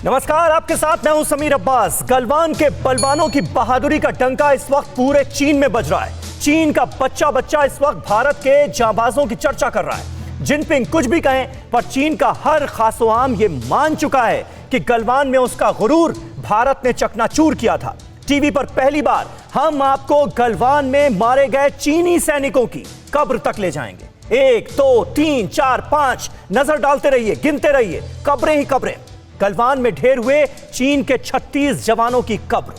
नमस्कार, आपके साथ मैं हूं समीर अब्बास। गलवान के बलवानों की बहादुरी का डंका इस वक्त पूरे चीन में बज रहा है। चीन का बच्चा बच्चा इस वक्त भारत के जांबाजों की चर्चा कर रहा है। जिनपिंग कुछ भी कहें, पर चीन का हर खासो आम ये मान चुका है कि गलवान में उसका गुरूर भारत ने चकनाचूर किया था। टीवी पर पहली बार हम आपको गलवान में मारे गए चीनी सैनिकों की कब्र तक ले जाएंगे। 1 2 3 4 5 नजर डालते रहिए, गिनते रहिए, कब्रें ही कब्रें। गलवान में ढेर हुए चीन के 36 जवानों की कब्र।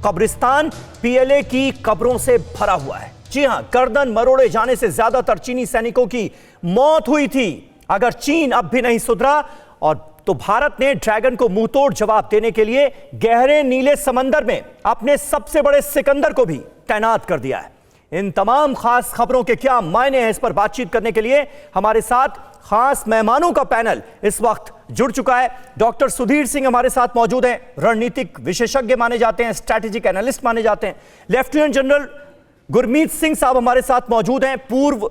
कब्रिस्तान पीएलए की कब्रों से भरा हुआ है। जी हां, गर्दन मरोड़े जाने से ज्यादातर चीनी सैनिकों की मौत हुई थी। अगर चीन अब भी नहीं सुधरा तो भारत ने ड्रैगन को मुंहतोड़ जवाब देने के लिए गहरे नीले समंदर में अपने सबसे बड़े सिकंदर को भी तैनात कर दिया है। इन तमाम खास खबरों के क्या मायने हैं, इस पर बातचीत करने के लिए हमारे साथ खास मेहमानों का पैनल इस वक्त जुड़ चुका है। डॉक्टर सुधीर सिंह हमारे साथ मौजूद हैं, रणनीतिक विशेषज्ञ माने जाते हैं, स्ट्रैटेजिक एनालिस्ट माने जाते हैं। लेफ्टिनेंट जनरल गुरमीत सिंह साहब हमारे साथ मौजूद हैं, पूर्व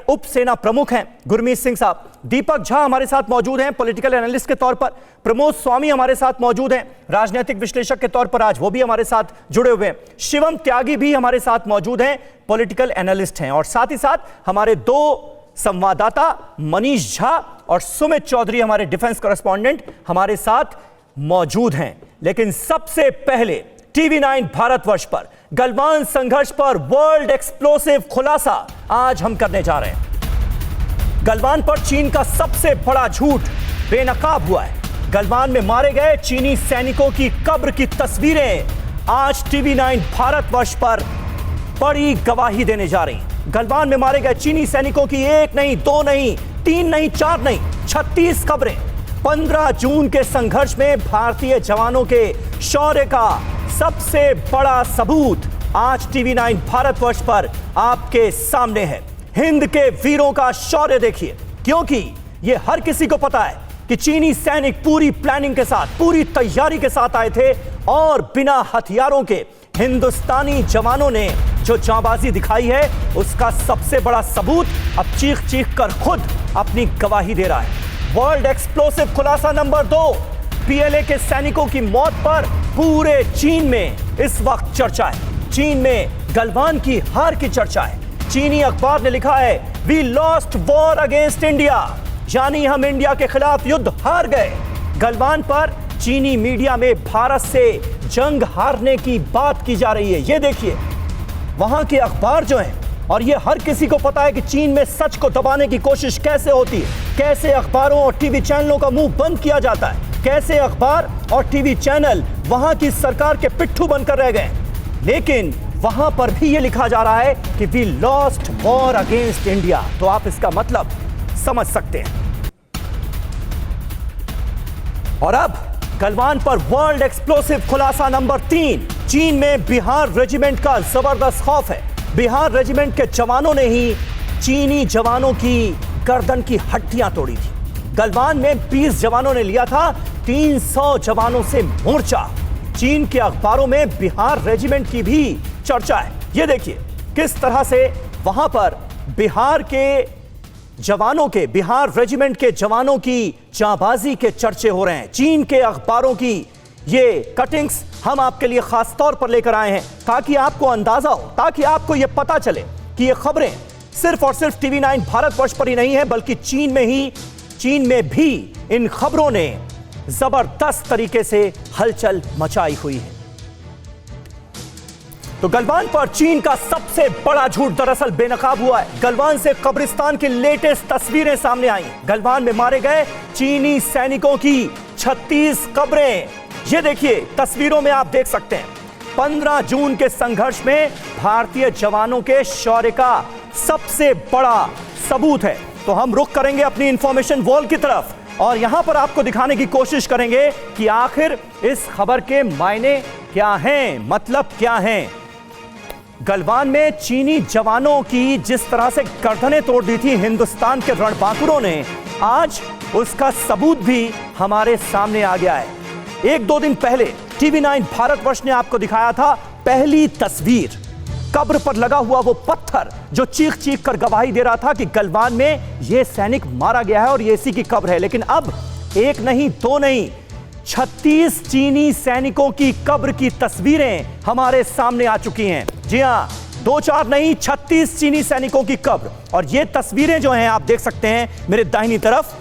उप सेना प्रमुख हैं गुरमीत सिंह साहब। दीपक झा हमारे साथ मौजूद हैं, पॉलिटिकल एनालिस्ट के तौर पर। प्रमोद स्वामी हमारे साथ मौजूद हैं, राजनीतिक विश्लेषक के तौर पर आज वो भी हमारे साथ जुड़े हुए हैं। शिवम त्यागी भी हमारे साथ मौजूद हैं, पॉलिटिकल एनालिस्ट हैं। और साथ ही साथ हमारे दो संवाददाता मनीष झा और सुमित चौधरी, हमारे डिफेंस कॉरेस्पॉन्डेंट हमारे साथ मौजूद हैं। लेकिन सबसे पहले टीवी 9 भारतवर्ष पर गलवान संघर्ष पर वर्ल्ड एक्सप्लोसिव खुलासा आज हम करने जा रहे हैं। गलवान पर चीन का सबसे बड़ा झूठ बेनकाब हुआ है। गलवान में मारे गए चीनी सैनिकों की कब्र की तस्वीरें आज टीवी 9 भारतवर्ष पर बड़ी गवाही देने जा रही हैं। गलवान में मारे गए चीनी सैनिकों की 1 नहीं, 2 नहीं, 3 नहीं, 4 नहीं, 36 कब्रें। 15 जून के संघर्ष में भारतीय जवानों के शौर्य का सबसे बड़ा सबूत आज टीवी 9 भारतवर्ष पर आपके सामने है। हिंद के वीरों का शौर्य देखिए, क्योंकि यह हर किसी को पता है कि चीनी सैनिक पूरी प्लानिंग के साथ, पूरी तैयारी के साथ आए थे और बिना हथियारों के हिंदुस्तानी जवानों ने जो जांबाजी दिखाई है उसका सबसे बड़ा सबूत अब चीख चीख कर खुद अपनी गवाही दे रहा है। वर्ल्ड एक्सप्लोसिव खुलासा नंबर 2, पीएलए के सैनिकों की मौत पर पूरे चीन में इस वक्त चर्चा है। चीन में गलवान की हार की चर्चा है। चीनी अखबार ने लिखा है, we lost war against India, यानी हम इंडिया के खिलाफ युद्ध हार गए। गलवान पर चीनी मीडिया में भारत से जंग हारने की बात की जा रही है। ये देखिए वहां के अखबार जो हैं, और ये हर किसी को पता है कि चीन में सच को दबाने की कोशिश कैसे होती है, कैसे अखबारों और टीवी चैनलों का मुंह बंद किया जाता है, कैसे अखबार और टीवी चैनल वहां की सरकार के पिट्ठू बनकर रह गए। लेकिन वहां पर भी ये लिखा जा रहा है कि we lost war against India. तो आप इसका मतलब समझ सकते हैं। और अब गलवान पर वर्ल्ड एक्सप्लोसिव खुलासा नंबर 3, चीन में बिहार रेजिमेंट का जबरदस्त खौफ है। बिहार रेजिमेंट के जवानों ने ही चीनी जवानों की गर्दन की हड्डियां तोड़ी थी। गलवान में 20 जवानों ने लिया था 300 जवानों से मोर्चा। चीन के अखबारों में बिहार रेजिमेंट की भी चर्चा है। यह देखिए किस तरह से वहां पर बिहार रेजिमेंट के जवानों की जांबाजी के चर्चे हो रहे हैं। चीन के अखबारों की ये कटिंग्स हम आपके लिए खास तौर पर लेकर आए हैं, ताकि आपको अंदाजा हो, ताकि आपको यह पता चले कि ये खबरें सिर्फ और सिर्फ टीवी 9 भारतवर्ष पर ही नहीं है, बल्कि चीन में भी इन खबरों ने जबरदस्त तरीके से हलचल मचाई हुई है। तो गलवान पर चीन का सबसे बड़ा झूठ दरअसल बेनकाब हुआ है। गलवान से कब्रिस्तान की लेटेस्ट तस्वीरें सामने आई। गलवान में मारे गए चीनी सैनिकों की 36 कब्रें। ये देखिए तस्वीरों में आप देख सकते हैं। 15 जून के संघर्ष में भारतीय जवानों के शौर्य का सबसे बड़ा सबूत है। तो हम रुख करेंगे अपनी इंफॉर्मेशन वॉल की तरफ और यहां पर आपको दिखाने की कोशिश करेंगे कि आखिर इस खबर के मायने क्या हैं, मतलब क्या हैं। गलवान में चीनी जवानों की जिस तरह से गर्दनें तोड़ दी थी हिंदुस्तान के रणबांकुरों ने, आज उसका सबूत भी हमारे सामने आ गया है। 1-2 दिन पहले टीवी 9 भारतवर्ष ने आपको दिखाया था पहली तस्वीर, कब्र पर लगा हुआ वो पत्थर जो चीख चीख कर गवाही दे रहा था कि गलवान में ये सैनिक मारा गया है और ये इसी की कब्र है। लेकिन अब 1 नहीं 2 नहीं 36 चीनी सैनिकों की कब्र की तस्वीरें हमारे सामने आ चुकी हैं। जी हां, 2-4 नहीं, 36 चीनी सैनिकों की कब्र। और ये तस्वीरें जो हैं आप देख सकते हैं मेरे दाहिनी तरफ,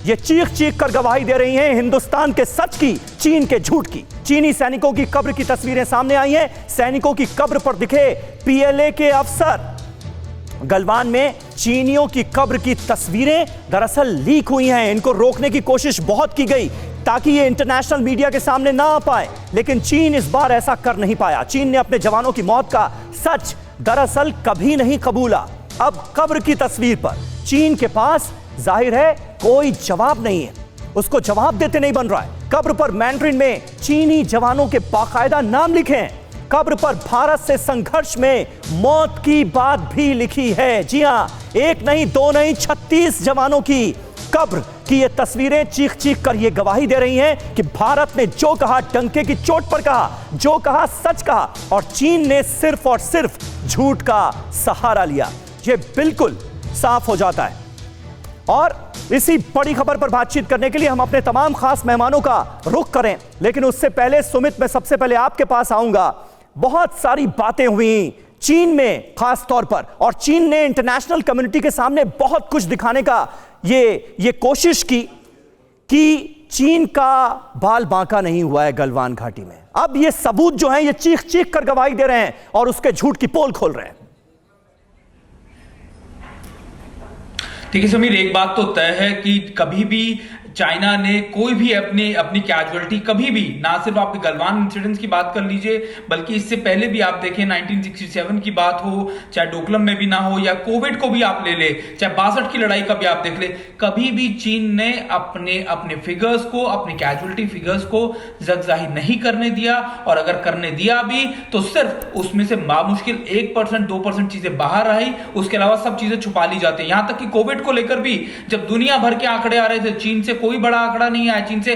ये चीख चीख कर गवाही दे रही हैं हिंदुस्तान के सच की, चीन के झूठ की। चीनी सैनिकों की कब्र की तस्वीरें सामने आई हैं। सैनिकों की कब्र पर दिखे पीएलए के अफसर। गलवान में चीनियों की कब्र की तस्वीरें दरअसल लीक हुई हैं। इनको रोकने की कोशिश बहुत की गई ताकि ये इंटरनेशनल मीडिया के सामने ना आ पाए, लेकिन चीन इस बार ऐसा कर नहीं पाया। चीन ने अपने जवानों की मौत का सच दरअसल कभी नहीं कबूला। अब कब्र की तस्वीर पर चीन के पास जाहिर है कोई जवाब नहीं है, उसको जवाब देते नहीं बन रहा है। कब्र पर मैंड्रिन में चीनी जवानों के बाकायदा नाम लिखे हैं। कब्र पर भारत से संघर्ष में मौत की बात भी लिखी है। जी हां, एक नहीं, दो नहीं, 36 जवानों की कब्र की ये तस्वीरें चीख चीख कर ये गवाही दे रही हैं कि भारत ने जो कहा डंके की चोट पर कहा, जो कहा सच कहा, और चीन ने सिर्फ और सिर्फ झूठ का सहारा लिया। ये बिल्कुल साफ हो जाता है। और इसी बड़ी खबर पर बातचीत करने के लिए हम अपने तमाम खास मेहमानों का रुख करें, लेकिन उससे पहले सुमित, मैं सबसे पहले आपके पास आऊंगा। बहुत सारी बातें हुई चीन में खास तौर पर, और चीन ने इंटरनेशनल कम्युनिटी के सामने बहुत कुछ दिखाने का ये कोशिश की कि चीन का बाल बांका नहीं हुआ है गलवान घाटी में। अब ये सबूत जो हैं ये चीख चीख कर गवाही दे रहे हैं और उसके झूठ की पोल खोल रहे हैं। देखिए समीर, एक बात तो तय है कि कभी भी चाइना ने कोई भी अपनी कैजुअलिटी कभी भी, ना सिर्फ आपके गलवान इंसिडेंट्स की बात कर लीजिए, बल्कि इससे पहले भी आप देखें 1967 की बात हो, चाहे डोकलम में भी ना हो, या कोविड को भी आप ले ले, चाहे 62 की लड़ाई का भी आप देख ले, कभी भी चीन ने अपने फिगर्स को, अपने कैजुअलिटी फिगर्स को ज़ाहिर नहीं करने दिया। और अगर करने दिया भी तो सिर्फ उसमें से बामुश्किल 1%, 2% चीजें बाहर आई, उसके अलावा सब चीजें छुपा ली जाती है। यहां तक कि कोविड को लेकर भी जब दुनिया भर के आंकड़े आ रहे थे, चीन से कोई बड़ा आंकड़ा नहीं आया, चीन से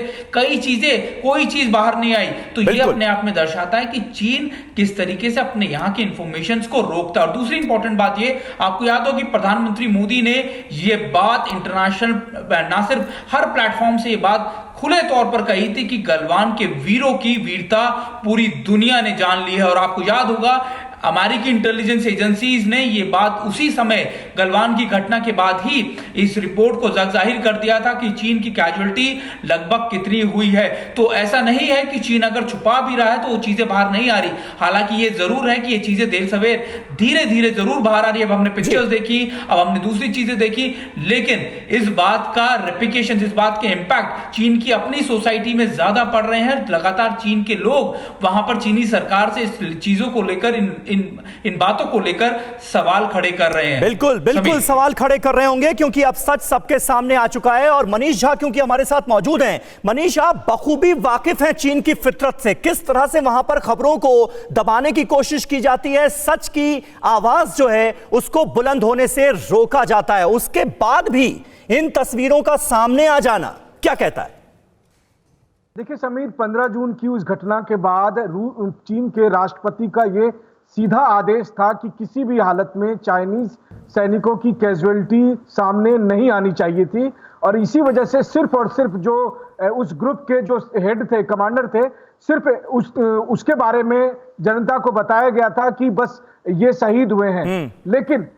कोई चीज बाहर नहीं आई। तो ये अपने आप में दर्शाता है कि चीन किस तरीके से अपने यहां के इंफॉर्मेशंस को रोकता है। और दूसरी इंपॉर्टेंट बात ये, आपको याद हो कि प्रधानमंत्री मोदी ने ये बात इंटरनेशनल, ना सिर्फ हर प्लेटफॉर्म से ये बात खुले तौर पर कही थी कि गलवान के वीरों की वीरता पूरी दुनिया ने जान ली है। और आपको याद होगा अमेरिकी इंटेलिजेंस एजेंसीज ने यह बात उसी समय गलवान की घटना के बाद ही इस रिपोर्ट को जाहिर कर दिया था कि चीन की कैजुअलिटी लगभग कितनी हुई है। तो ऐसा नहीं है कि चीन अगर छुपा भी रहा है तो वो चीजें बाहर नहीं आ रही। हालांकि ये जरूर है कि ये चीजें देर सवेर धीरे धीरे जरूर बाहर आ रही है। अब हमने पिक्चर्स देखी, अब हमने दूसरी चीजें देखी, लेकिन इस बात का रेप्लिकेशन, इस बात के इंपैक्ट चीन की अपनी सोसाइटी में ज्यादा पड़ रहे हैं। लगातार चीन के लोग वहां पर चीनी सरकार से इस चीजों को लेकर, इन बातों को लेकर सवाल खड़े कर रहे हैं। बिल्कुल सवाल खड़े कर रहे होंगे, क्योंकि अब सच सबके सामने आ चुका है। और मनीष झा क्योंकि हमारे साथ मौजूद हैं। मनीष, आप बखूबी वाकिफ हैं चीन की फितरत से, किस तरह से वहां पर खबरों को दबाने की कोशिश की जाती है, सच की आवाज जो है उसको बुलंद होने से रोका जाता है, उसके बाद भी इन तस्वीरों का सामने आ जाना क्या कहता है? देखिए समीर, 15 जून की उस घटना के बाद चीन के राष्ट्रपति का ये सीधा आदेश था कि किसी भी हालत में चाइनीज सैनिकों की कैजुअलिटी सामने नहीं आनी चाहिए थी। और इसी वजह से सिर्फ और सिर्फ जो उस ग्रुप के जो हेड थे, कमांडर थे, सिर्फ उसके बारे में जनता को बताया गया था कि बस ये शहीद हुए हैं। लेकिन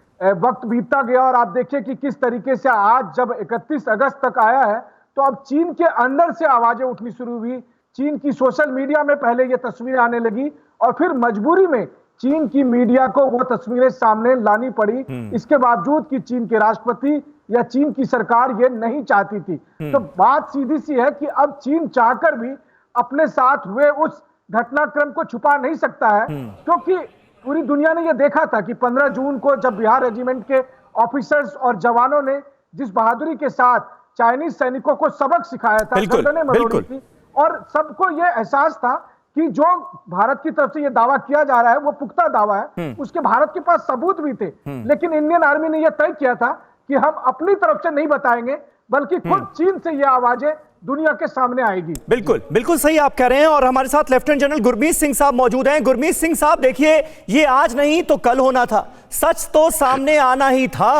वक्त बीतता गया और आप देखिए कि किस तरीके से आज जब 31 अगस्त तक आया है तो अब चीन के अंदर से आवाजें उठनी शुरू हुई। चीन की सोशल मीडिया में पहले ये तस्वीरें आने लगी और फिर मजबूरी में चीन की मीडिया को वो तस्वीरें सामने लानी पड़ी, इसके बावजूद कि चीन के राष्ट्रपति या चीन की सरकार ये नहीं चाहती थी। तो बात सीधी सी है कि अब चीन चाहकर भी अपने साथ हुए उस घटनाक्रम को छुपा नहीं सकता है, क्योंकि पूरी दुनिया ने यह देखा था कि 15 जून को जब बिहार रेजिमेंट के ऑफिसर्स और जवानों ने जिस बहादुरी के साथ चाइनीज सैनिकों को सबक सिखाया था, गर्दनें मरोड़ी थी, और सबको यह एहसास था कि जो भारत की तरफ से यह दावा किया जा रहा है वो पुख्ता दावा है, उसके भारत के पास सबूत भी थे। लेकिन इंडियन आर्मी ने यह तय किया था कि हम अपनी तरफ से नहीं बताएंगे, बल्कि खुद चीन से यह आवाजें दुनिया के सामने आएगी। बिल्कुल सही आप कह रहे हैं। और हमारे साथ लेफ्टिनेंट जनरल गुरमीत सिंह साहब मौजूद हैं। गुरमीत सिंह साहब, देखिए, ये आज नहीं तो कल होना था, सच तो सामने आना ही था।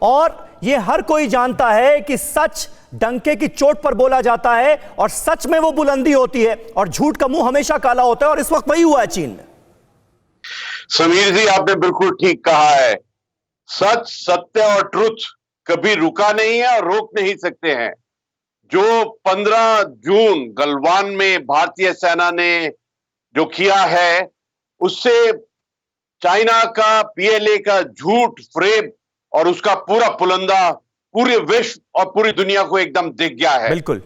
और ये हर कोई जानता है कि सच डंके की चोट पर बोला जाता है और सच में वो बुलंदी होती है और झूठ का मुंह हमेशा काला होता है, और इस वक्त वही हुआ है चीन में। समीर जी, आपने बिल्कुल ठीक कहा है। सच, सत्य और ट्रुथ कभी रुका नहीं है और रोक नहीं सकते हैं। जो 15 जून गलवान में भारतीय सेना ने जो किया है, उससे चाइना का, पीएलए का झूठ फ्रेब और उसका पूरा पुलंदा पूरे विश्व और पूरी दुनिया को एकदम दिख गया है। बिल्कुल।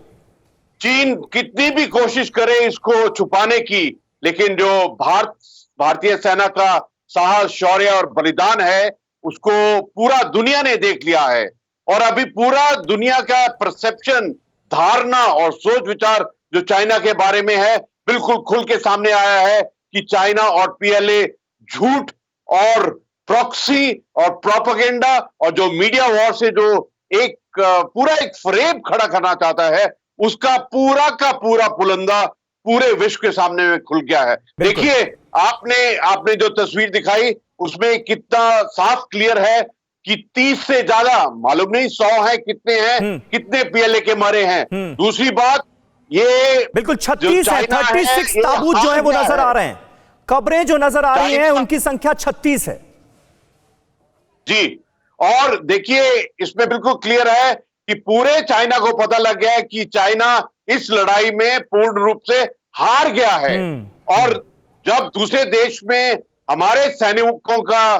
चीन कितनी भी कोशिश करे इसको छुपाने की, लेकिन जो भारतीय सेना का साहस, शौर्य और बलिदान है, उसको पूरा दुनिया ने देख लिया है। और अभी पूरा दुनिया का परसेप्शन, धारणा और सोच विचार जो चाइना के बारे में है, बिल्कुल खुल के सामने आया है कि चाइना और पीएलए झूठ और प्रॉक्सी और प्रोपेगेंडा और जो मीडिया वॉर से जो एक पूरा एक फ्रेम खड़ा करना चाहता है, उसका पूरा का पूरा पुलंदा पूरे विश्व के सामने में खुल गया है। देखिए, आपने जो तस्वीर दिखाई उसमें कितना साफ क्लियर है कि 30 से ज्यादा, मालूम नहीं 100 है, कितने हैं, कितने पीएलए के मरे हैं। दूसरी बात, ये बिल्कुल 36 है, 36 ताबूत जो है वो नजर आ रहे हैं। कब्रें जो नजर आ रही हैं उनकी संख्या 36 है जी। और देखिए, इसमें बिल्कुल क्लियर है कि पूरे चाइना को पता लग गया है कि चाइना इस लड़ाई में पूर्ण रूप से हार गया है। और जब दूसरे देश में हमारे सैनिकों का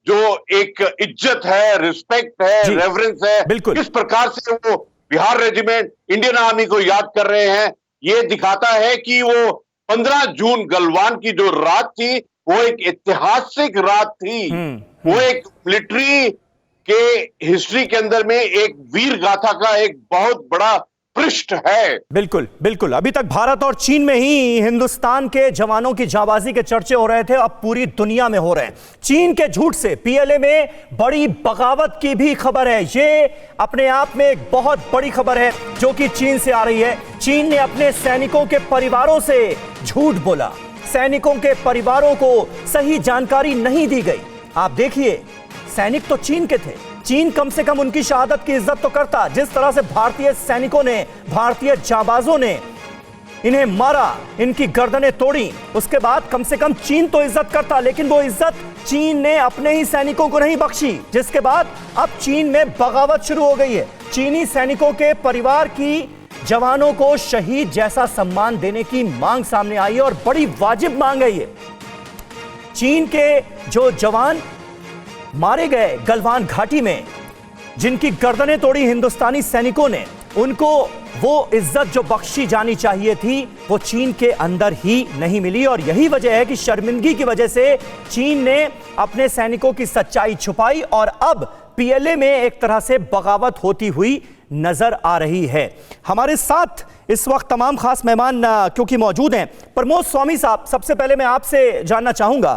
जो एक इज्जत है, रिस्पेक्ट है, रेवरेंस है, किस प्रकार से वो बिहार रेजिमेंट, इंडियन आर्मी को याद कर रहे हैं, ये दिखाता है कि वो 15 जून गलवान की जो रात थी, वो एक ऐतिहासिक रात थी। वो एक मिलिट्री के हिस्ट्री के अंदर में एक वीर गाथा का एक बहुत बड़ा पृष्ठ है। बिल्कुल बिल्कुल। अभी तक भारत और चीन में ही हिंदुस्तान के जवानों की जाबाजी के चर्चे हो रहे थे, अब पूरी दुनिया में हो रहे हैं। चीन के झूठ से पीएलए में बड़ी बगावत की भी खबर है। ये अपने आप में एक बहुत बड़ी खबर है जो कि चीन से आ रही है। चीन ने अपने सैनिकों के परिवारों से झूठ बोला, सैनिकों के परिवारों को सही जानकारी नहीं दी गई। आप देखिए, सैनिक तो चीन के थे, चीन कम से कम उनकी शहादत की इज्जत तो करता। जिस तरह से भारतीय सैनिकों ने, भारतीय जांबाजों ने इन्हें मारा, इनकी गर्दनें तोड़ी, उसके बाद कम से कम चीन तो इज्जत करता। लेकिन वो इज्जत चीन ने अपने ही सैनिकों को नहीं बख्शी, जिसके बाद अब चीन में बगावत शुरू हो गई है। चीनी सैनिकों के परिवार की जवानों को शहीद जैसा सम्मान देने की मांग सामने आई है और बड़ी वाजिब मांग है ये। चीन के जो जवान मारे गए गलवान घाटी में, जिनकी गर्दनें तोड़ी हिंदुस्तानी सैनिकों ने, उनको वो इज्जत जो बख्शी जानी चाहिए थी वो चीन के अंदर ही नहीं मिली। और यही वजह है कि शर्मिंदगी की वजह से चीन ने अपने सैनिकों की सच्चाई छुपाई और अब पीएलए में एक तरह से बगावत होती हुई नजर आ रही है। हमारे साथ इस वक्त तमाम खास मेहमान क्योंकि मौजूद हैं। प्रमोद स्वामी साहब, सबसे पहले मैं आपसे जानना चाहूंगा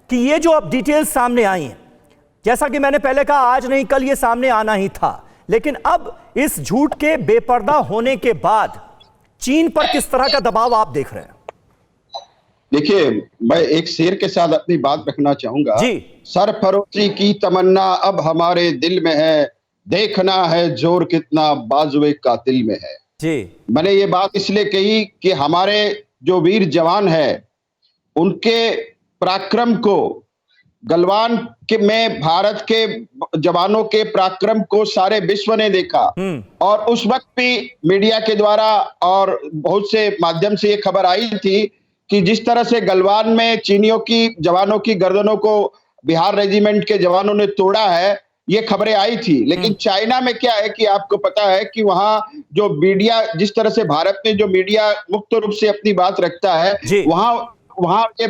कि ये जो अब डिटेल्स सामने आई हैं, जैसा कि मैंने पहले कहा, आज नहीं कल ये सामने आना ही था, लेकिन अब इस झूठ के बेपर्दा होने के बाद चीन पर किस तरह का दबाव आप देख रहे हैं? देखिए, मैं एक शेर के साथ अपनी बात रखना चाहूंगा जी। सरफरोशी की तमन्ना अब हमारे दिल में है, देखना है जोर कितना बाजुए कातिल में है जी। मैंने ये बात इसलिए कही कि हमारे जो वीर जवान हैं, उनके पराक्रम को, गलवान के में भारत के जवानों के पराक्रम को सारे विश्व ने देखा। और उस वक्त भी मीडिया के द्वारा और बहुत से माध्यम से ये खबर आई थी कि जिस तरह से गलवान में चीनियों की जवानों की गर्दनों को बिहार रेजिमेंट के जवानों ने तोड़ा है, ये खबरें आई थी। लेकिन चाइना में क्या है कि आपको पता है कि वहां जो मीडिया, जिस तरह से भारत में जो मीडिया मुक्त रूप से अपनी बात रखता है, वहां ये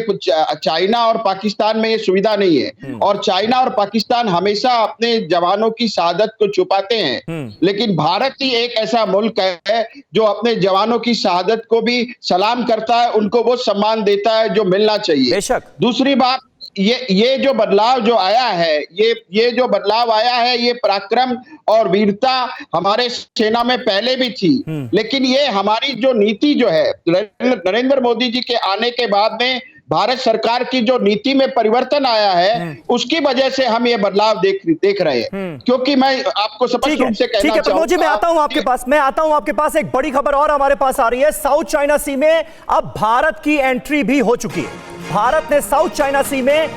चाइना और पाकिस्तान में ये सुविधा नहीं है। और चाइना और पाकिस्तान हमेशा अपने जवानों की शहादत को छुपाते हैं, लेकिन भारत ही एक ऐसा मुल्क है जो अपने जवानों की शहादत को भी सलाम करता है, उनको वो सम्मान देता है जो मिलना चाहिए। दूसरी बात, ये जो बदलाव जो आया है, ये जो बदलाव आया है, ये पराक्रम और वीरता हमारे सेना में पहले भी थी, लेकिन ये हमारी जो नीति जो है नरेंद्र मोदी जी के आने के बाद में भारत सरकार की जो नीति में परिवर्तन आया है उसकी वजह से हम ये बदलाव देख रहे हैं। क्योंकि मैं आपको स्पष्ट रूप से कहना प्रमोद जी, मैं आता हूं आपके पास एक बड़ी खबर और हमारे पास आ रही है। साउथ चाइना सी में अब भारत की एंट्री भी हो चुकी है। भारत ने साउथ चाइना सी में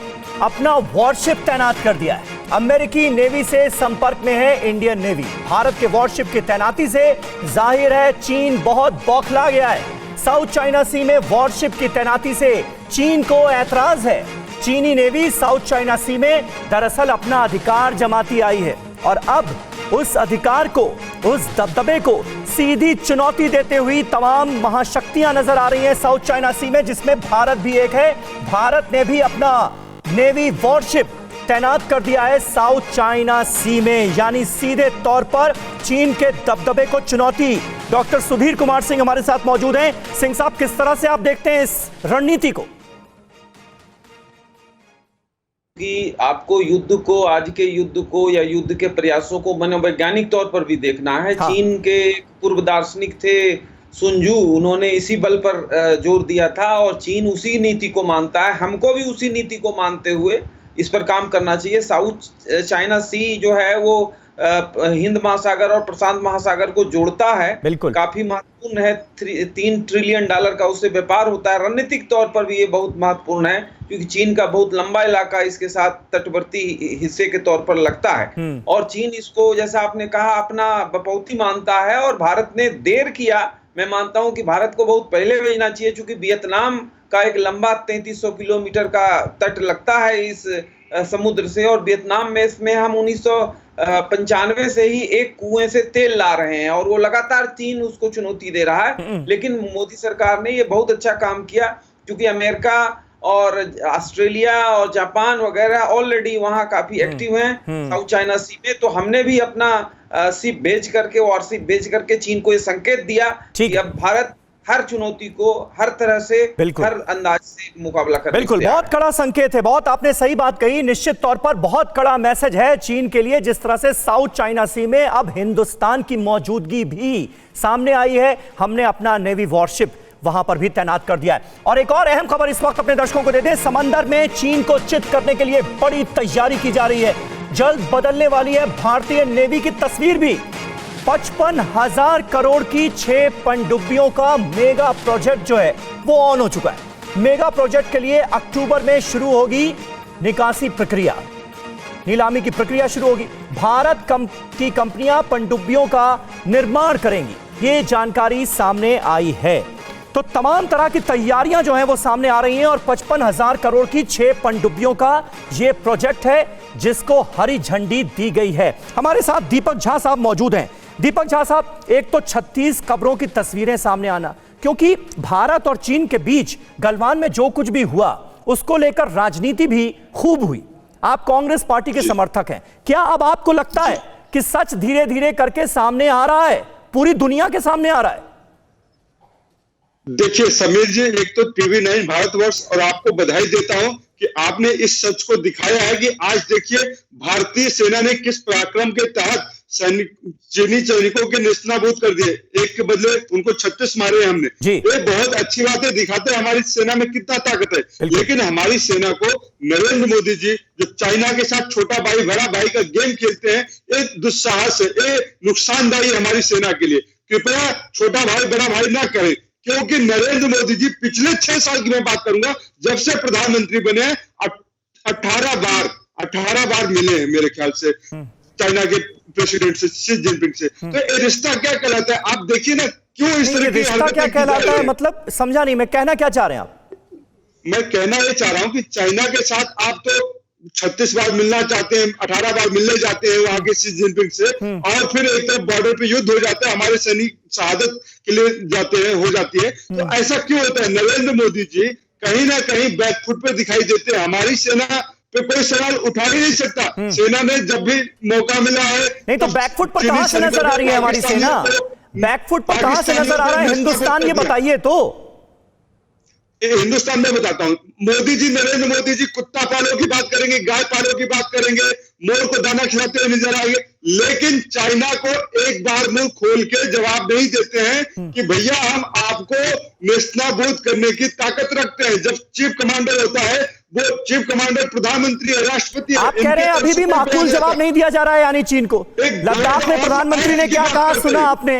अपना वॉरशिप तैनात कर दिया है। अमेरिकी नेवी से संपर्क में है इंडियन नेवी। भारत के वॉरशिप की तैनाती से जाहिर है चीन बहुत बौखला गया है। साउथ चाइना सी में वॉरशिप की तैनाती से चीन को ऐतराज है। चीनी नेवी साउथ चाइना सी में दरअसल अपना अधिकार जमाती आई है और अब उस अधिकार को, उस दबदबे को सीधी चुनौती देते हुई तमाम महाशक्तियां नजर आ रही हैं साउथ चाइना सी में, जिसमें भारत भी एक है। भारत ने भी अपना नेवी वॉरशिप तैनात कर दिया है साउथ चाइना सी में, यानी सीधे तौर पर चीन के दबदबे को चुनौती। डॉक्टर सुधीर कुमार सिंह हमारे साथ मौजूद हैं। सिंह साहब, किस तरह से आप देखते हैं इस रणनीति को? कि आपको युद्ध को, आज के युद्ध को या युद्ध के प्रयासों को मनोवैज्ञानिक तौर पर भी देखना है। हाँ। चीन के पूर्व दार्शनिक थे सुनजू, उन्होंने इसी बल पर जोर दिया था और चीन उसी नीति को मानता है। हमको भी उसी नीति को मानते हुए इस पर काम करना चाहिए। साउथ चाइना सी जो है वो हिंद महासागर और प्रशांत महासागर को जोड़ता है, काफी महत्वपूर्ण है। $3 ट्रिलियन का उससे व्यापार होता है। रणनीतिक तौर पर भी ये बहुत महत्वपूर्ण है क्योंकि चीन का बहुत लंबा इलाका इसके साथ तटवर्ती हिस्से के तौर पर लगता है और चीन इसको, जैसा आपने कहा, अपना बपौती मानता है और भारत ने देर किया। मैं मानता हूं कि भारत को बहुत पहले भेजना चाहिए, क्योंकि वियतनाम का एक लंबा 3300 किलोमीटर का तट लगता है इस समुद्र से और वियतनाम में इसमें हम 1995 से ही एक कुएं से तेल ला रहे हैं और वो लगातार चीन उसको चुनौती दे रहा है। लेकिन मोदी सरकार ने ये बहुत अच्छा काम किया क्योंकि अमेरिका और ऑस्ट्रेलिया और जापान वगैरह ऑलरेडी वहां काफी एक्टिव हैं साउथ चाइना सी में। तो हमने भी अपना शिप भेज करके, वॉरशिप भेज करके चीन को ये संकेत दिया कि अब भारत हर चुनौती को हर तरह से, हर अंदाज से मुकाबला करने। बिल्कुल, बहुत कड़ा संकेत है। बहुत आपने सही बात कही। निश्चित तौर पर बहुत कड़ा मैसेज है चीन के लिए, जिस तरह से साउथ चाइना सी में अब हिंदुस्तान की मौजूदगी भी सामने आई है। हमने अपना नेवी वॉरशिप वहां पर भी तैनात कर दिया है। और एक और अहम खबर इस वक्त अपने दर्शकों को दे दें। समंदर में चीन को चित करने के लिए बड़ी तैयारी की जा रही है। जल्द बदलने वाली है भारतीय नेवी की तस्वीर भी। 55,000 करोड़ की 6 पनडुब्बियों का मेगा प्रोजेक्ट जो है वो ऑन हो चुका है। मेगा प्रोजेक्ट के लिए अक्टूबर में शुरू होगी निकासी प्रक्रिया, नीलामी की प्रक्रिया शुरू होगी। भारत की कंपनियां पनडुब्बियों का निर्माण करेंगी, ये जानकारी सामने आई है। तो तमाम तरह की तैयारियां जो हैं वो सामने आ रही हैं और 55,000 करोड़ की 6 पनडुब्बियों का ये प्रोजेक्ट है जिसको हरी झंडी दी गई है। हमारे साथ दीपक झा साहब मौजूद हैं। दीपक झा साहब, एक तो 36 कब्रों की तस्वीरें सामने आना, क्योंकि भारत और चीन के बीच गलवान में जो कुछ भी हुआ उसको लेकर राजनीति भी खूब हुई। आप कांग्रेस पार्टी के समर्थक हैं, क्या अब आपको लगता है कि सच धीरे धीरे करके सामने आ रहा है, पूरी दुनिया के सामने आ रहा है? देखिए समीर जी, एक तो TV9 भारतवर्ष और आपको बधाई देता हूं कि आपने इस सच को दिखाया है कि आज देखिए भारतीय सेना ने किस पराक्रम के तहत चीनी सैनिकों के नेस्तनाबूद कर दिए। एक के बदले उनको 36 मारे हमने। ये बहुत अच्छी बात है, दिखाते हैं हमारी सेना में कितना ताकत है। लेकिन हमारी सेना को नरेंद्र मोदी जी जो चाइना के साथ छोटा भाई बड़ा भाई का गेम खेलते हैं, ये दुस्साहस है, ये नुकसानदायी हमारी सेना के लिए। कृपया छोटा भाई बड़ा भाई ना करें, क्योंकि नरेंद्र मोदी जी पिछले 6 साल की मैं बात करूंगा, जब से प्रधानमंत्री बने 18 बार मिले हैं मेरे ख्याल से चाइना के प्रेसिडेंट से, शी जिनपिंग से। तो ये रिश्ता क्या कहलाता है? आप देखिए ना, क्यों इस तरह की रिश्ता क्या कहलाता है? मतलब समझा नहीं मैं, कहना क्या चाह रहे हैं आप? मैं कहना ये चाह रहा हूं कि चाइना के साथ आप तो 36 बार मिलना चाहते हैं, 18 बार मिलने जाते हैं वहां के शी जिनपिंग से, और फिर एक तरफ बॉर्डर पे युद्ध हो जाता है, हमारे सैनिक शहादत के लिए जाते हैं, हो जाती है। तो ऐसा क्यों होता है? नरेंद्र मोदी जी कहीं ना कहीं बैकफुट पे दिखाई देते हैं। हमारी सेना पे कोई सवाल उठा ही नहीं सकता। सेना ने जब भी मौका मिला है, नहीं तो बैकफुट पर कहां से नजर आ रही है हमारी सेना? बैकफुट पर कहां से नजर आ रहा है हिंदुस्तान, ये बताइए तो। हिंदुस्तान में बताता हूं, मोदी जी, नरेंद्र मोदी जी कुत्ता पालो की बात करेंगे, गाय पालो की बात करेंगे, मोर को दाना खिलाते हुए नजर आएंगे, लेकिन चाइना को एक बार मुंह खोल के जवाब नहीं देते हैं कि भैया हम आपको नेस्तनाबूद करने की ताकत रखते हैं। जब चीफ कमांडर होता है, वो चीफ कमांडर प्रधानमंत्री है, राष्ट्रपति है। आप कह रहे हैं अभी भी माकूल जवाब नहीं दिया जा रहा है यानी चीन को। लद्दाख में प्रधानमंत्री ने क्या कहा सुना आपने?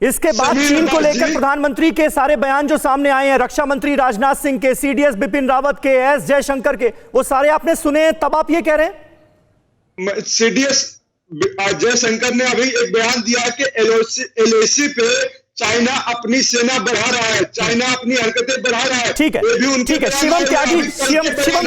इसके बाद चीन को लेकर प्रधानमंत्री के सारे बयान जो सामने आए हैं, रक्षा मंत्री राजनाथ सिंह के, सीडीएस बिपिन रावत के, एस जयशंकर के, वो सारे आपने सुने हैं, तब आप ये कह रहे हैं? सीडीएस जयशंकर ने अभी एक बयान दिया कि एलओसी पे चाइना अपनी सेना बढ़ा रहा है, चाइना अपनी हरकतें बढ़ा रहा है। ठीक है, ठीक है। शिवम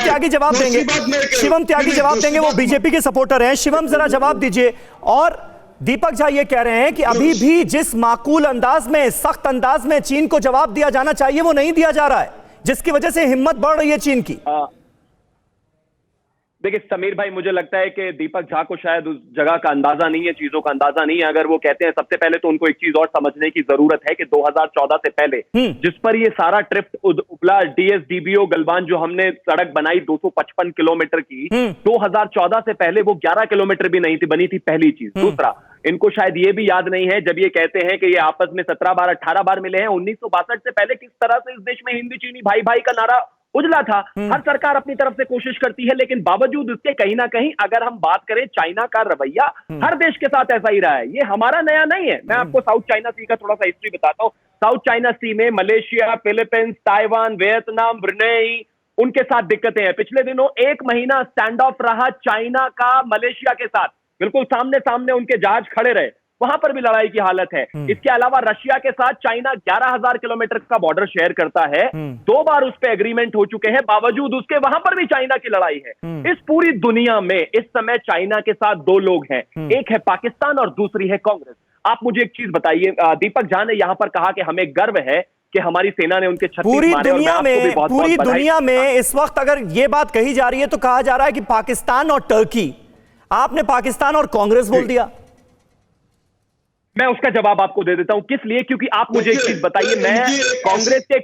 त्यागी जवाब देंगे, शिवम त्यागी जवाब देंगे, वो बीजेपी के सपोर्टर हैं। शिवम जरा जवाब दीजिए। और दीपक झा ये कह रहे हैं कि अभी भी जिस माकूल अंदाज में, सख्त अंदाज में चीन को जवाब दिया जाना चाहिए वो नहीं दिया जा रहा है, जिसकी वजह से हिम्मत बढ़ रही है चीन की। देखिए समीर भाई, मुझे लगता है कि दीपक झा को शायद उस जगह का अंदाजा नहीं है, चीजों का अंदाजा नहीं है। अगर वो कहते हैं, सबसे पहले तो उनको एक चीज और समझने की जरूरत है कि 2014 से पहले जिस पर ये सारा ट्रिप उबला DSDBO गलवान जो हमने सड़क बनाई 255 किलोमीटर की, 2014 से पहले वो 11 किलोमीटर भी नहीं थी बनी थी, पहली चीज। दूसरा, इनको शायद ये भी याद नहीं है, जब ये कहते हैं कि ये आपस में 17 बार 18 बार मिले हैं, 1962 से पहले किस तरह से इस देश में हिंदी चीनी भाई भाई का नारा उजला था। हर सरकार अपनी तरफ से कोशिश करती है, लेकिन बावजूद उसके कहीं ना कहीं अगर हम बात करें, चाइना का रवैया हर देश के साथ ऐसा ही रहा है। ये हमारा नया नहीं है। मैं आपको साउथ चाइना सी का थोड़ा सा हिस्ट्री बताता हूँ। साउथ चाइना सी में Malaysia, Philippines, Taiwan, Vietnam, Brunei, उनके साथ दिक्कतें हैं। पिछले दिनों 1 महीना स्टैंड ऑफ रहा चाइना का मलेशिया के साथ, बिल्कुल सामने सामने उनके जहाज खड़े रहे, वहां पर भी लड़ाई की हालत है। इसके अलावा रशिया के साथ चाइना 11,000 किलोमीटर का बॉर्डर शेयर करता है, 2 बार उस पे एग्रीमेंट हो चुके हैं, बावजूद उसके वहां पर भी चाइना की लड़ाई है। इस पूरी दुनिया में इस समय चाइना के साथ 2 लोग हैं, एक है पाकिस्तान और दूसरी है कांग्रेस। आप मुझे एक चीज बताइए, दीपक झा ने यहां पर कहा कि हमें गर्व है कि हमारी सेना ने उनके 36 पूरी मारे। दुनिया में इस वक्त अगर ये बात कही जा रही है तो कहा जा रहा है कि पाकिस्तान और टर्की, आपने पाकिस्तान और कांग्रेस बोल दिया। मैं उसका जवाब आपको दे देता हूं, किस लिए, क्योंकि आप मुझे एक चीज बताइए, मैं कांग्रेस के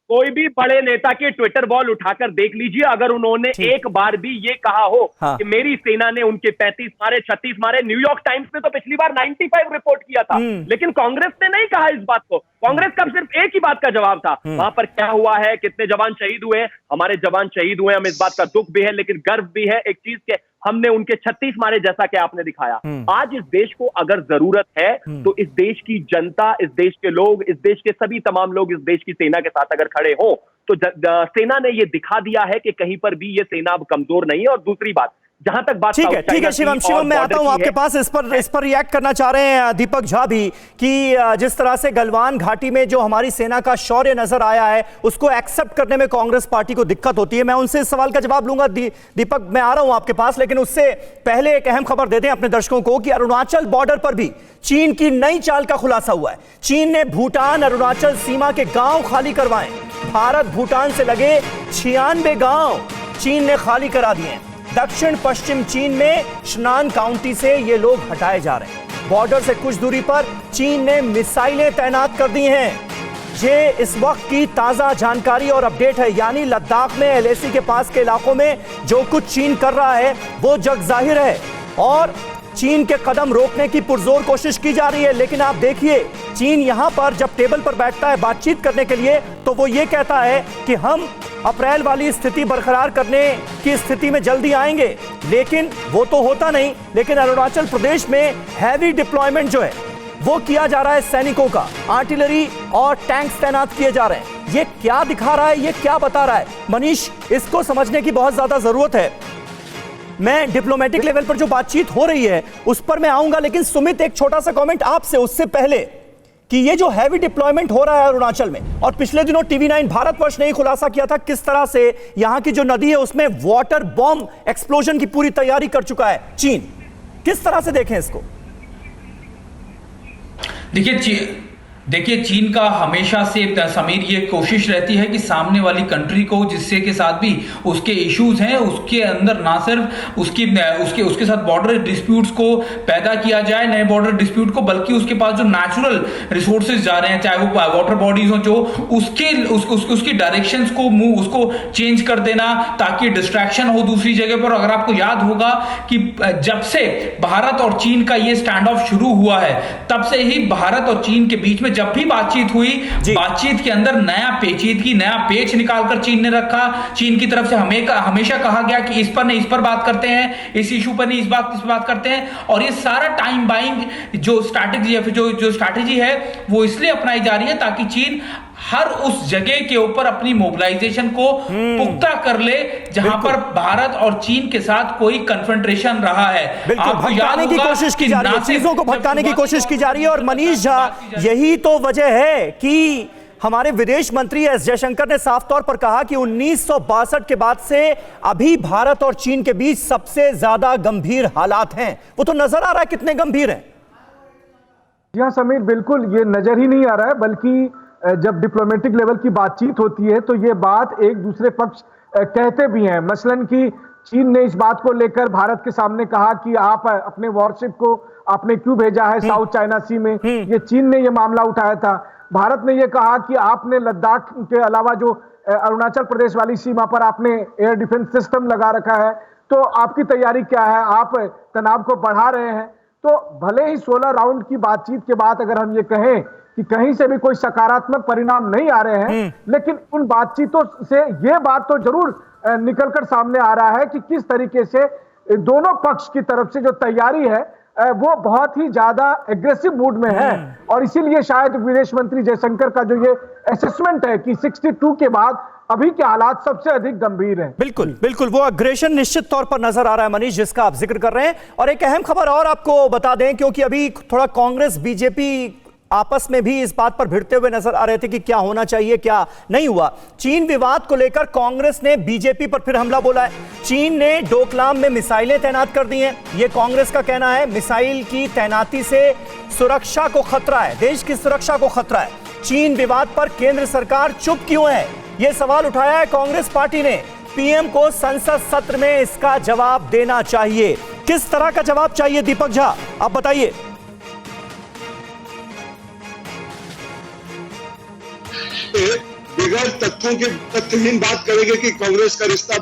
कोई भी बड़े नेता के ट्विटर वॉल उठाकर देख लीजिए, अगर उन्होंने एक बार भी ये कहा हो कि मेरी सेना ने उनके 35 मारे, 36 मारे। न्यूयॉर्क टाइम्स ने तो पिछली बार 95 रिपोर्ट किया था, लेकिन कांग्रेस ने नहीं कहा इस बात को। कांग्रेस का सिर्फ एक ही बात का जवाब था, वहां पर क्या हुआ है, कितने जवान शहीद हुए, हमारे जवान शहीद हुए, हमें इस बात का दुख भी है, लेकिन गर्व भी है एक चीज के, हमने उनके 36 मारे, जैसा कि आपने दिखाया। आज इस देश को अगर जरूरत है तो इस देश की जनता, इस देश के लोग, इस देश के सभी तमाम लोग इस देश की सेना के साथ अगर खड़े हो तो सेना ने यह दिखा दिया है कि कहीं पर भी ये सेना अब कमजोर नहीं है। और दूसरी बात, जहां तक बात, ठीक है शिवम, मैं आता हूं आपके पास। इस पर रिएक्ट करना चाह रहे हैं दीपक झा भी कि जिस तरह से गलवान घाटी में जो हमारी सेना का शौर्य नजर आया है, उसको एक्सेप्ट करने में कांग्रेस पार्टी को दिक्कत होती है। मैं उनसे इस सवाल का जवाब लूंगा। दीपक, मैं आ रहा हूं आपके पास, लेकिन उससे पहले एक अहम खबर देते हैं अपने दर्शकों को कि अरुणाचल बॉर्डर पर भी चीन की नई चाल का खुलासा हुआ है। चीन ने भूटान अरुणाचल सीमा के गांव खाली करवाए। भारत भूटान से लगे 96 गांव चीन ने खाली करा दिए हैं। दक्षिण पश्चिम चीन में शनान काउंटी से ये लोग हटाए जा रहे हैं। बॉर्डर से कुछ दूरी पर चीन ने मिसाइलें तैनात कर दी हैं। ये इस वक्त की ताजा जानकारी और अपडेट है, यानी लद्दाख में LAC के पास के इलाकों में जो कुछ चीन कर रहा है वो जग जाहिर है और चीन के कदम रोकने की पुरजोर कोशिश की जा रही है। लेकिन आप देखिए, चीन यहां पर जब टेबल पर बैठता है बातचीत करने के लिए तो वो ये कहता है कि हम अप्रैल वाली स्थिति बरकरार करने की स्थिति में जल्दी आएंगे, लेकिन वो तो होता नहीं। लेकिन अरुणाचल प्रदेश में हैवी डिप्लॉयमेंट जो है वो किया जा रहा है, सैनिकों का आर्टिलरी और टैंक्स तैनात किए जा रहे हैं। ये क्या दिखा रहा है, ये क्या बता रहा है? मनीष, इसको समझने की बहुत ज्यादा जरूरत है। मैं डिप्लोमेटिक लेवल पर जो बातचीत हो रही है उस पर मैं आऊंगा, लेकिन सुमित, एक छोटा सा कमेंट आपसे उससे पहले कि ये जो हैवी डिप्लॉयमेंट हो रहा है अरुणाचल में, और पिछले दिनों TV9 भारतवर्ष ने खुलासा किया था किस तरह से यहां की जो नदी है उसमें वाटर बॉम्ब एक्सप्लोजन की पूरी तैयारी कर चुका है चीन। किस तरह से देखें इसको? देखिए, देखिए, चीन का हमेशा से समीर ये कोशिश रहती है कि सामने वाली कंट्री को, जिससे के साथ भी उसके इश्यूज हैं, उसके अंदर ना सिर्फ उसके साथ बॉर्डर डिस्प्यूट्स को पैदा किया जाए, नए बॉर्डर डिस्प्यूट को, बल्कि उसके पास जो नेचुरल रिसोर्सेज जा रहे हैं, चाहे वो वाटर बॉडीज हो, जो उसकी डायरेक्शंस को उसको चेंज कर देना ताकि डिस्ट्रैक्शन हो दूसरी जगह पर। अगर आपको याद होगा कि जब से भारत और चीन का ये स्टैंड ऑफ शुरू हुआ है, तब से ही भारत और चीन के बीच में जब भी बातचीत हुई, बातचीत के अंदर नया पेचीदगी, नया पेच निकालकर चीन ने रखा। चीन की तरफ से हमेशा कहा गया कि इस पर बात करते हैं, इस इशू पर नहीं, इस पर बात करते हैं। और ये सारा टाइम बाइंग जो स्ट्रैटेजी है, जो स्ट्रैटेजी है, वो इसलिए अपनाई जा रही है ताकि चीन हर उस जगह के ऊपर अपनी मोबिलाइजेशन को पुख्ता कर ले जहां पर भारत और चीन के साथ कोई कन्फ्रंटेशन रहा है। भटकाने की कोशिश की जा रही है, चीजों को भटकाने की कोशिश की जा रही है। और मनीष झा, यही तो वजह है कि हमारे विदेश मंत्री एस जयशंकर ने साफ तौर पर कहा कि 1962 के बाद से अभी भारत और चीन के बीच सबसे ज्यादा गंभीर हालात हैं। वो तो नजर आ रहा है कितने गंभीर हैं। जी हाँ समीर, बिल्कुल ये नजर ही नहीं आ रहा है, बल्कि जब डिप्लोमेटिक लेवल की बातचीत होती है तो ये बात एक दूसरे पक्ष कहते भी हैं। मसलन कि चीन ने इस बात को लेकर भारत के सामने कहा कि आप अपने वॉरशिप को आपने क्यों भेजा है साउथ चाइना सी में, ये चीन ने ये मामला उठाया था। भारत ने ये कहा कि आपने लद्दाख के अलावा जो अरुणाचल प्रदेश वाली सीमा पर आपने एयर डिफेंस सिस्टम लगा रखा है, तो आपकी तैयारी क्या है, आप तनाव को बढ़ा रहे हैं। तो भले ही 16 राउंड की बातचीत के बाद अगर हम ये कहें कि कहीं से भी कोई सकारात्मक परिणाम नहीं आ रहे हैं, लेकिन उन बातचीतों से ये बात तो जरूर निकलकर सामने आ रहा है कि किस तरीके से दोनों पक्ष की तरफ से जो तैयारी है वो बहुत ही ज्यादा एग्रेसिव मूड में है। और इसीलिए शायद विदेश मंत्री जयशंकर का जो ये असेसमेंट है कि 62 के बाद अभी के हालात सबसे अधिक गंभीर हैं। बिल्कुल बिल्कुल, वो अग्रेशन निश्चित तौर पर नजर आ रहा है मनीष, जिसका आप जिक्र कर रहे हैं। और एक अहम खबर और आपको बता दें, क्योंकि अभी थोड़ा कांग्रेस बीजेपी आपस में भी इस बात पर भिड़ते हुए नजर आ रहे थे कि क्या होना चाहिए क्या नहीं हुआ। चीन विवाद को लेकर कांग्रेस ने बीजेपी पर फिर हमला बोला है। चीन ने डोकलाम में मिसाइलें तैनात कर दी हैं, यह कांग्रेस का कहना है। मिसाइल की तैनाती से सुरक्षा को खतरा है, देश की सुरक्षा को खतरा है। चीन विवाद पर केंद्र सरकार चुप क्यों है, यह सवाल उठाया है कांग्रेस पार्टी ने। पीएम को संसद सत्र में इसका जवाब देना चाहिए। किस तरह का जवाब चाहिए दीपक झा, आप बताइए। बगैर तथ्यों के तथ्यहीन बात करेंगे कि कांग्रेस का रिश्ता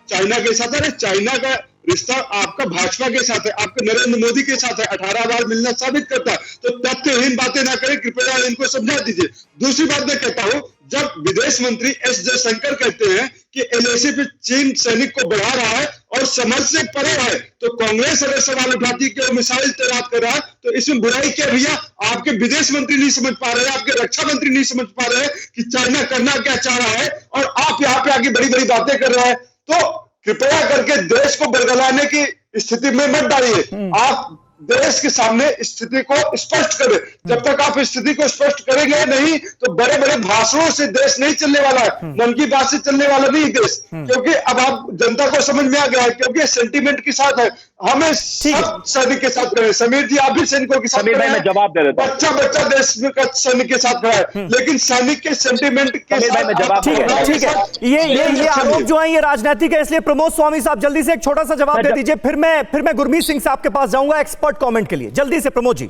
चाइना के साथ है। अरे चाइना का रिश्ता आपका भाजपा के साथ है, आपके नरेंद्र मोदी के साथ है, 18 बार मिलना साबित करता है। तो तथ्यहीन बातें ना करें, कृपया इनको समझा दीजिए। दूसरी बात मैं कहता हूं, जब विदेश मंत्री एस जयशंकर कहते हैं कि एलएसी पे चीन सैनिक को बढ़ा रहा है और समझ से परे है, तो कांग्रेस अगर सवाल उठाती है कि वो मिसाइल तैनात कर रहा है, तो इसमें बुराई क्या भैया? आपके विदेश मंत्री नहीं समझ पा रहे, आपके रक्षा मंत्री नहीं समझ पा रहे कि चाइना करना क्या चाह रहा है, और आप यहाँ पे आके बड़ी बड़ी बातें कर रहे हैं। तो कृपया करके देश को बरगलाने की स्थिति में मत डालिए। आप देश के सामने स्थिति को स्पष्ट करें। जब तक आप स्थिति को स्पष्ट करेंगे नहीं, तो बड़े बड़े भाषणों से देश नहीं चलने वाला है, मन की बात से चलने वाला नहीं देश। क्योंकि अब आप जनता को समझ में आ गया है, क्योंकि सेंटीमेंट के साथ है। हमें सब सैनिक के साथ करें। समीर जी, आप भी सैनिकों के साथ खड़े हैं, जवाब दे देता हूं। बच्चा देश का सैनिक के साथ खड़ा है, लेकिन सैनिक के सेंटीमेंट के साथ जवाब। ठीक है, ये आरोप जो है ये राजनीतिक है, इसलिए प्रमोद स्वामी साहब जल्दी से एक छोटा सा जवाब दे दीजिए, फिर मैं गुरमीत सिंह साहब के पास जाऊंगा एक्सपर्ट कमेंट के लिए। जल्दी से प्रमोद जी।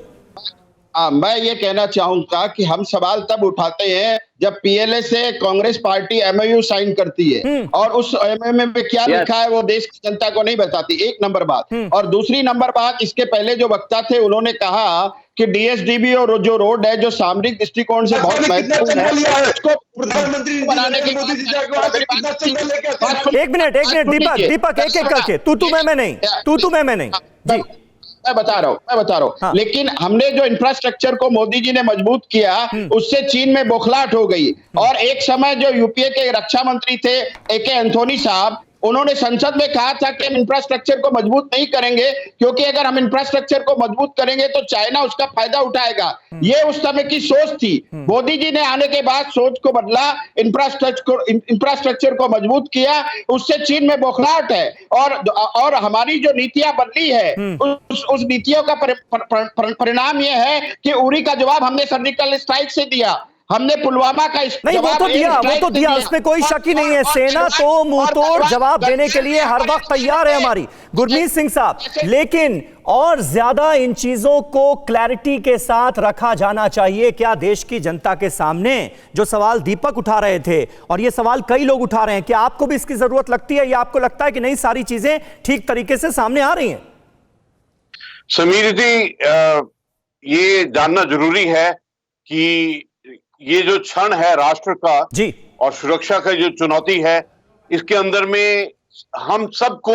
मैं ये कहना चाहूंगा कि हम सवाल तब उठाते हैं जब पीएलए से कांग्रेस पार्टी एमओयू साइन करती है, और उस एमओयू में क्या लिखा है वो देश की जनता को नहीं बताती। एक नंबर बात। और दूसरी नंबर बात, इसके पहले जो वक्ता थे उन्होंने कहा कि डीएसडीबी और जो रोड है जो सामरिक दृष्टिकोण से बहुत महत्वपूर्ण है, उसको प्रधानमंत्री बनाने की। एक मिनट दीपक एक एक करके, तू मैं नहीं जी मैं बता रहा हूँ। हाँ। लेकिन हमने जो इंफ्रास्ट्रक्चर को मोदी जी ने मजबूत किया, उससे चीन में बौखलाहट हो गई। और एक समय जो यूपीए के रक्षा मंत्री थे एके एंथोनी साहब, उन्होंने संसद में कहा था कि हम इंफ्रास्ट्रक्चर को मजबूत नहीं करेंगे, क्योंकि अगर हम इंफ्रास्ट्रक्चर को मजबूत करेंगे तो चाइना उसका फायदा उठाएगा। ये उस समय की सोच थी। मोदी जी ने आने के बाद सोच को बदला, इंफ्रास्ट्रक्चर को मजबूत किया, उससे चीन में बौखलाहट है। और हमारी जो नीतियां बदली है, उस नीतियों का परिणाम यह है कि उरी का जवाब हमने सर्जिकल स्ट्राइक से दिया, हमने पुलवामा का नहीं, वो तो दिया, उसमें कोई शक ही नहीं है। सेना तो मुंहतोड़ जवाब देने के लिए हर वक्त तैयार है हमारी, गुरमीत सिंह साहब। लेकिन और ज्यादा इन चीजों को क्लैरिटी के साथ रखा जाना चाहिए क्या देश की जनता के सामने? जो सवाल दीपक उठा रहे थे और ये सवाल कई लोग उठा रहे हैं, क्या आपको भी इसकी जरूरत लगती है या आपको लगता है कि नहीं, सारी चीजें ठीक तरीके से सामने आ रही हैं? समीर जी, ये जानना जरूरी है कि ये जो क्षण है राष्ट्र का जी और सुरक्षा का जो चुनौती है, इसके अंदर में हम सबको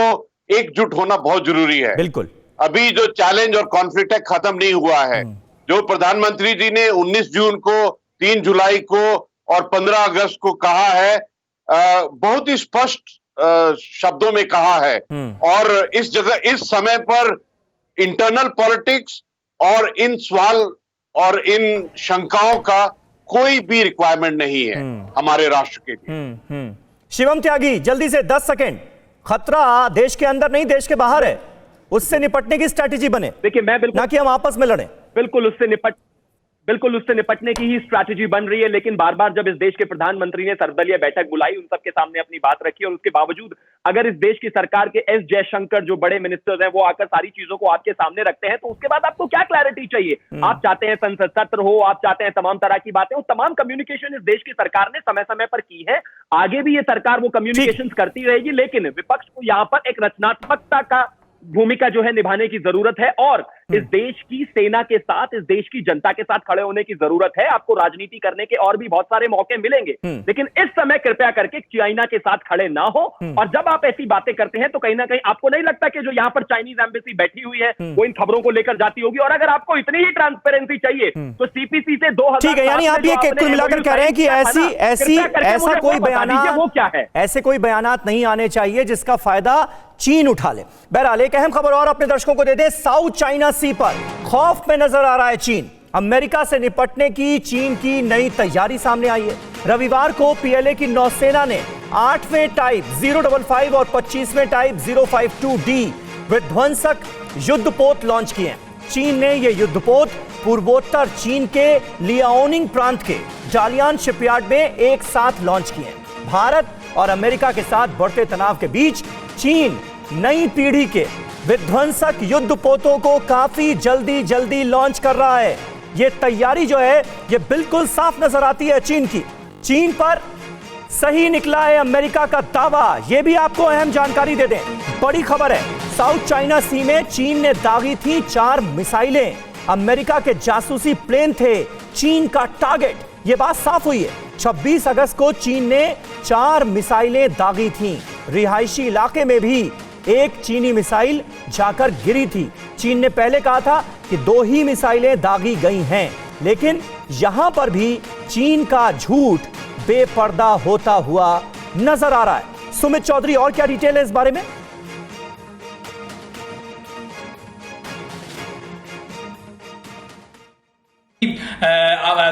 एकजुट होना बहुत जरूरी है। बिल्कुल। अभी जो चैलेंज और कॉन्फ्लिक्ट है खत्म नहीं हुआ है। जो प्रधानमंत्री जी ने 19 जून को, 3 जुलाई को और 15 अगस्त को कहा है, बहुत ही स्पष्ट शब्दों में कहा है। और इस जगह, इस समय पर इंटरनल पॉलिटिक्स और इन सवाल और इन शंकाओं का कोई भी रिक्वायरमेंट नहीं है हमारे राष्ट्र के लिए। शिवम त्यागी, जल्दी से 10 सेकेंड। खतरा देश के अंदर नहीं, देश के बाहर है, उससे निपटने की स्ट्रैटेजी बने। देखिए, मैं बिल्कुल, ना कि हम आपस में लड़ें। बिल्कुल उससे निपटने की ही स्ट्रैटेजी बन रही है। लेकिन बार बार जब इस देश के प्रधानमंत्री ने सर्वदलीय बैठक बुलाई, उन सबके सामने अपनी बात रखी, और उसके बावजूद अगर इस देश की सरकार के एस जयशंकर जो बड़े मिनिस्टर्स हैं, वो आकर सारी चीजों को आपके सामने रखते हैं, तो उसके बाद आपको क्या क्लैरिटी चाहिए? आप चाहते हैं संसद सत्र हो, आप चाहते हैं तमाम तरह की बातें, वो तमाम कम्युनिकेशन इस देश की सरकार ने समय समय पर की है, आगे भी ये सरकार वो कम्युनिकेशन करती रहेगी। लेकिन विपक्ष को यहां पर एक रचनात्मकता का भूमिका जो है निभाने की जरूरत है, और इस देश की सेना के साथ, इस देश की जनता के साथ खड़े होने की जरूरत है। आपको राजनीति करने के और भी बहुत सारे मौके मिलेंगे, लेकिन इस समय कृपया करके चाइना के साथ खड़े ना हो। और जब आप ऐसी बातें करते हैं तो कहीं ना कहीं आपको नहीं लगता कि जो यहाँ पर चाइनीज एम्बेसी बैठी हुई है वो इन खबरों को लेकर जाती होगी? और अगर आपको इतनी ही ट्रांसपेरेंसी चाहिए तो सीपीसी से 2000, ठीक है, यानी आप ये कुल मिलाकर कह रहे हैं कि ऐसा कोई बयान, वो क्या है, ऐसे कोई बयानात नहीं आने चाहिए जिसका फायदा चीन उठा ले। बहरहाल एक अहम खबर और अपने दर्शकों को दे दें। साउथ चाइना सी पर खौफ में नजर आ रहा है चीन। अमेरिका से निपटने की चीन की नई तैयारी सामने आई है। रविवार को पीएलए की नौसेना ने 8वें टाइप 055 और 25वें टाइप 052D विध्वंसक युद्धपोत लॉन्च किए हैं। चीन ने यह युद्धपोत पूर्वोत्तर चीन के लियाओनिंग प्रांत के जालियान शिपयार्ड में एक साथ लॉन्च किए हैं। भारत और अमेरिका के साथ बढ़ते तनाव के बीच चीन नई पीढ़ी के विध्वंसक युद्धपोतों को काफी जल्दी लॉन्च कर रहा है। यह तैयारी जो है यह बिल्कुल साफ नजर आती है चीन की। चीन पर सही निकला है अमेरिका का दावा, यह भी आपको अहम जानकारी दे दें। बड़ी खबर है, साउथ चाइना सी में चीन ने दागी थी 4 मिसाइलें। अमेरिका के जासूसी प्लेन थे चीन का टारगेट, यह बात साफ हुई है। 26 अगस्त को चीन ने 4 मिसाइलें दागी थीं। रिहायशी इलाके में भी एक चीनी मिसाइल जाकर गिरी थी। चीन ने पहले कहा था कि 2 ही मिसाइलें दागी गई हैं, लेकिन यहां पर भी चीन का झूठ बेपर्दा होता हुआ नजर आ रहा है। सुमित चौधरी, और क्या डिटेल है इस बारे में?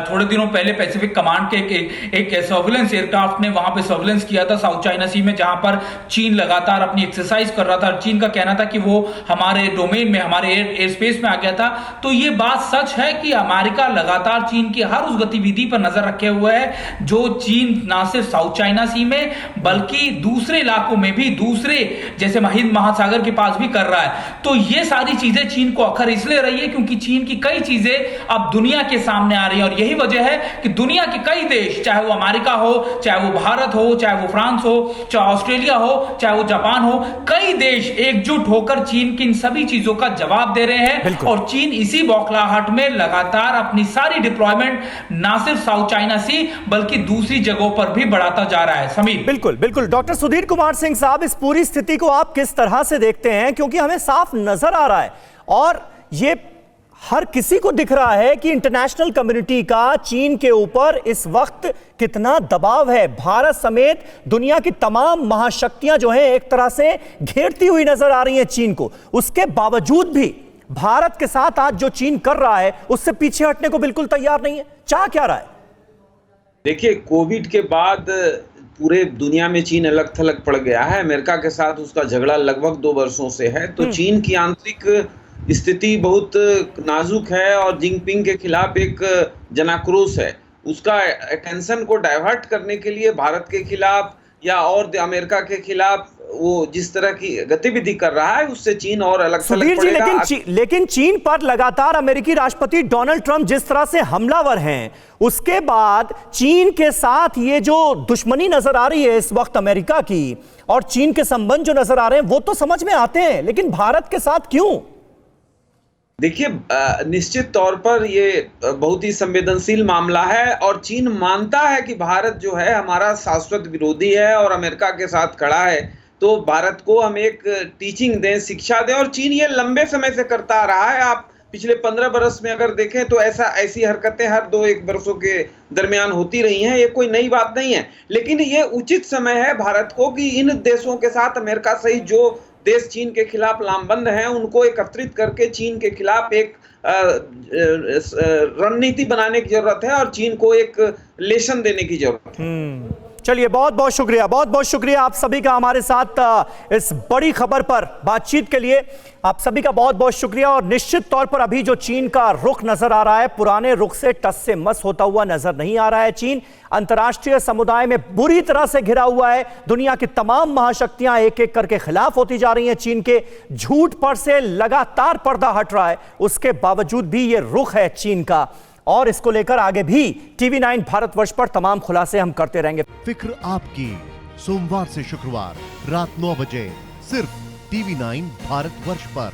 थोड़े दिनों पहले पैसिफिक कमांड के एक सर्विलेंस एयरक्राफ्ट ने वहां पे सर्विलेंस किया था साउथ चाइना सी में, जहां पर चीन लगातार अपनी एक्सरसाइज कर रहा था। चीन का कहना था कि वो हमारे डोमेन में, हमारे एयर स्पेस में आ गया था। तो ये बात सच है कि अमेरिका लगातार चीन की हर उस गतिविधि पर नजर रखे हुए है जो चीन ना सिर्फ साउथ चाइना सी में बल्कि दूसरे इलाकों में भी, दूसरे जैसे हिंद महासागर के पास भी कर रहा है। तो ये सारी चीजें चीन को अखर इसलिए रही है क्योंकि चीन की कई चीजें अब दुनिया के सामने आ रही है, और यही वजह है कि दुनिया के कई देश, चाहे वो अमेरिका हो, चाहे वो भारत हो, चाहे वो फ्रांस हो, चाहे ऑस्ट्रेलिया हो, चाहे वो जापान हो, कई देश एकजुट होकर चीन की इन सभी चीजों का जवाब दे रहे हैं। और चीन इसी बौखलाहट में लगातार अपनी सारी डिप्लॉयमेंट ना सिर्फ साउथ चाइना सी बल्कि दूसरी जगहों पर भी बढ़ाता जा रहा है। समीर, बिल्कुल। डॉक्टर सुधीर कुमार सिंह साहब, इस पूरी स्थिति को आप किस तरह से देखते हैं? क्योंकि हमें साफ नजर आ रहा है और ये हर किसी को दिख रहा है कि इंटरनेशनल कम्युनिटी का चीन के ऊपर इस वक्त कितना दबाव है। भारत समेत दुनिया की तमाम महाशक्तियां जो हैं एक तरह से घेरती हुई नजर आ रही हैं चीन को। उसके बावजूद भी भारत के साथ आज जो चीन कर रहा है उससे पीछे हटने को बिल्कुल तैयार नहीं है। चाह क्या रहा है? देखिए, कोविड के बाद पूरे दुनिया में चीन अलग थलग पड़ गया है। अमेरिका के साथ उसका झगड़ा लगभग 2 वर्षों से है। तो चीन की आंतरिक स्थिति बहुत नाजुक है और जिनपिंग के खिलाफ एक जनाक्रोश है। उसका अटेंशन को डाइवर्ट करने के लिए भारत के खिलाफ या और अमेरिका के खिलाफ वो जिस तरह की गतिविधि कर रहा है उससे चीन और अलग थलग पड़ेगा। लेकिन चीन पर लगातार अमेरिकी राष्ट्रपति डोनाल्ड ट्रंप जिस तरह से हमलावर हैं, उसके बाद चीन के साथ ये जो दुश्मनी नजर आ रही है इस वक्त अमेरिका की और चीन के संबंध जो नजर आ रहे हैं वो तो समझ में आते हैं, लेकिन भारत के साथ क्यों? देखिए, निश्चित तौर पर ये बहुत ही संवेदनशील मामला है और चीन मानता है कि भारत जो है हमारा शाश्वत विरोधी है और अमेरिका के साथ खड़ा है। तो भारत को हम एक टीचिंग दें, शिक्षा दें, और चीन ये लंबे समय से करता आ रहा है। आप पिछले 15 बरस में अगर देखें तो ऐसी हरकतें हर 2-1 वर्षों के दरमियान होती रही हैं। ये कोई नई बात नहीं है, लेकिन ये उचित समय है भारत को कि इन देशों के साथ अमेरिका सहित जो देश चीन के खिलाफ लामबंद हैं उनको एकत्रित करके चीन के खिलाफ एक रणनीति बनाने की जरूरत है और चीन को एक लेसन देने की जरूरत है। चलिए, बहुत बहुत शुक्रिया आप सभी का हमारे साथ इस बड़ी खबर पर बातचीत के लिए। आप सभी का बहुत बहुत शुक्रिया। और निश्चित तौर पर अभी जो चीन का रुख नजर आ रहा है, पुराने रुख से टस से मस होता हुआ नजर नहीं आ रहा है। चीन अंतर्राष्ट्रीय समुदाय में बुरी तरह से घिरा हुआ है। दुनिया की तमाम महाशक्तियां एक एक करके खिलाफ होती जा रही हैं। चीन के झूठ पर से लगातार पर्दा हट रहा है, उसके बावजूद भी ये रुख है चीन का, और इसको लेकर आगे भी TV9 भारतवर्ष पर तमाम खुलासे हम करते रहेंगे। फिक्र आपकी, सोमवार से शुक्रवार रात 9 बजे सिर्फ TV9 भारतवर्ष पर।